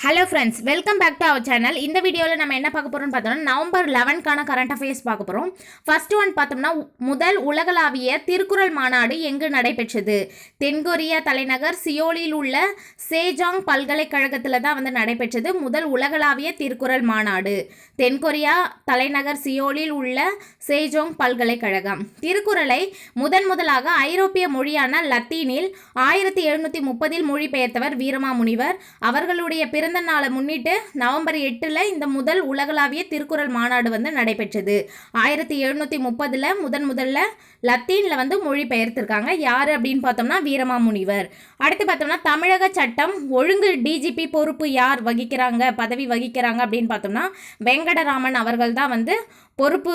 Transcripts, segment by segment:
Hello friends, welcome back to our channel. இந்த வீடியோவில் நம்ம என்ன பார்க்க போகிறோம்னு பார்த்தோம்னா நவம்பர் 11க்கான கரண்ட் அஃபேர்ஸ் பார்க்க போகிறோம். ஃபர்ஸ்ட் ஒன் பார்த்தோம்னா முதல் உலகளாவிய திருக்குறள் மாநாடு எங்கு நடைபெற்றது? தென்கொரியா தலைநகர் சியோலில் உள்ள சேஜாங் பல்கலைக்கழகத்தில் தான் நடைபெற்றது முதல் உலகளாவிய திருக்குறள் மாநாடு. தென்கொரியா தலைநகர் சியோலில் உள்ள சேஜோங் பல்கலைக்கழகம். திருக்குறளை முதலாக ஐரோப்பிய மொழியான லத்தீனில் 1730 மொழிபெயர்த்தவர் வீரமாமுனிவர். அவர்களுடைய பிறந்த நாளை முன்னிட்டு நவம்பர் 8 இந்த முதல் உலகளாவிய திருக்குறள் மாநாடு நடைபெற்றது. 1730 முதல்ல லத்தீன்ல மொழிபெயர்த்திருக்காங்க. யாரு அப்படின்னு பார்த்தோம்னா வீரமாமுனிவர். அடுத்து பார்த்தோம்னா தமிழக சட்டம் ஒழுங்கு டிஜிபி பொறுப்பு யார் பதவி வகிக்கிறாங்க அப்படின்னு பார்த்தோம்னா வெங்கடராமன் அவர்கள் தான் பொறுப்பு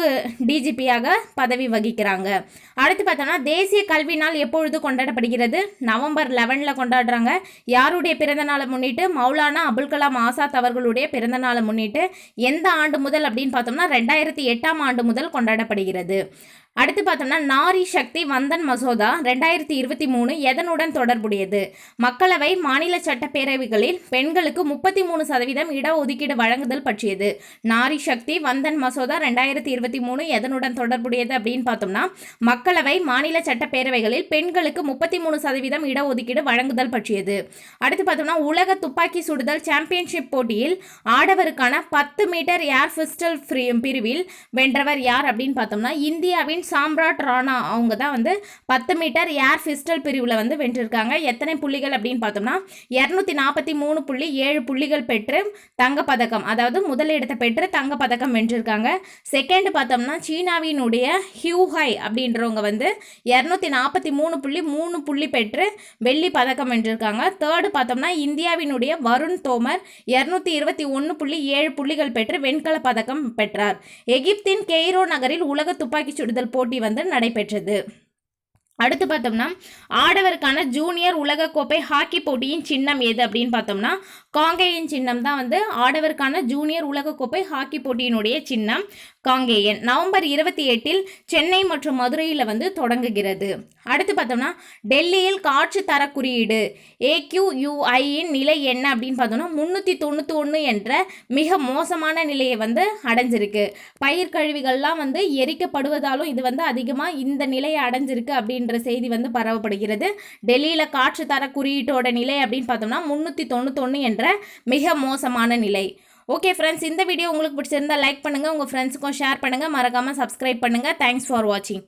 டிஜிபியாக பதவி வகிக்கிறாங்க. அடுத்து பார்த்தோம்னா தேசிய கல்வி நாள் எப்பொழுது கொண்டாடப்படுகிறது? நவம்பர் 11 கொண்டாடுறாங்க. யாருடைய பிறந்த நாளை முன்னிட்டு? மௌலானா அபுல் கலாம் ஆசாத் அவர்களுடைய பிறந்த நாளை முன்னிட்டு. எந்த ஆண்டு முதல் அப்படின்னு பார்த்தோம்னா 2008ஆம் ஆண்டு முதல் கொண்டாடப்படுகிறது. அடுத்து பார்த்தோம்னா நாரி சக்தி வந்தன் மசோதா 2023 எதனுடன் தொடர்புடையது? மக்களவை மாநில சட்டப்பேரவைகளில் பெண்களுக்கு 33% இடஒதுக்கீடு வழங்குதல் பற்றியது. நாரி சக்தி வந்தன் மசோதா 2023 எதனுடன் தொடர்புடையது அப்படின்னு பார்த்தோம்னா மக்களவை மாநில சட்டப்பேரவைகளில் பெண்களுக்கு 33% இடஒதுக்கீடு வழங்குதல் பற்றியது. அடுத்து பார்த்தோம்னா உலக துப்பாக்கி சுடுதல் சாம்பியன்ஷிப் போட்டியில் ஆடவருக்கான 10 மீட்டர் ஏர் பிஸ்டல் பிரிவில் வென்றவர் யார் அப்படின்னு பார்த்தோம்னா இந்தியாவின் சாம்ராட் ராணா. அவங்க தான் 10 மீட்டர் ஏர் பிஸ்டல் பிரிவில் வென்றிருக்காங்க. எத்தனை புள்ளிகள் அப்படின்னு பார்த்தோம்னா 243.7 புள்ளிகள் பெற்று தங்கப்பதக்கம், அதாவது முதலிடத்தை பெற்று தங்கப்பதக்கம் வென்றிருக்காங்க. செகண்ட் பார்த்தோம்னா சீனாவினுடைய ஹியூஹை அப்படின்றவங்க 243.3 புள்ளி பெற்று வெள்ளி பதக்கம் வென்றிருக்காங்க. தேர்டு பார்த்தோம்னா இந்தியாவினுடைய வருண் தோமர் 221.7 புள்ளிகள் பெற்று வெண்கல பதக்கம் பெற்றார். எகிப்தின் கெய்ரோ நகரில் உலக துப்பாக்கி சுடுதல் போட்டி நடைபெற்றது. அடுத்து பார்த்தோம்னா ஆடவருக்கான ஜூனியர் உலகக்கோப்பை ஹாக்கி போட்டியின் சின்னம் எது அப்படின்னு பார்த்தோம்னா காங்கேயன் சின்னம் தான் ஆடவருக்கான ஜூனியர் உலகக்கோப்பை ஹாக்கி போட்டியினுடைய சின்னம் காங்கேயன். நவம்பர் 28 சென்னை மற்றும் மதுரையில் தொடங்குகிறது. அடுத்து பார்த்தோம்னா டெல்லியில் காற்று தர குறியீடு AQUIயின் நிலை என்ன அப்படின்னு பார்த்தோம்னா 391 என்ற மிக மோசமான நிலையை அடைஞ்சிருக்கு. பயிர் கழிவுகள்லாம் எரிக்கப்படுவதாலும் இது அதிகமாக இந்த நிலையை அடைஞ்சிருக்கு அப்படின்ற செய்தி பரவப்படுகிறது. டெல்லியில் காற்று தர குறியீட்டோட நிலை அப்படின்னு பார்த்தோம்னா 391 என்ற மிக மோசமான நிலை. ஓகே ஃப்ரெண்ட்ஸ், இந்த வீடியோ உங்களுக்கு பிடிச்சிருந்தா லைக் பண்ணுங்கள், உங்கள் ஃப்ரெண்ட்ஸுக்கும் ஷேர் பண்ணுங்கள், மறக்காமல் சப்ஸ்கிரைப் பண்ணுங்கள். தேங்க்ஸ் ஃபார் வாட்சிங்.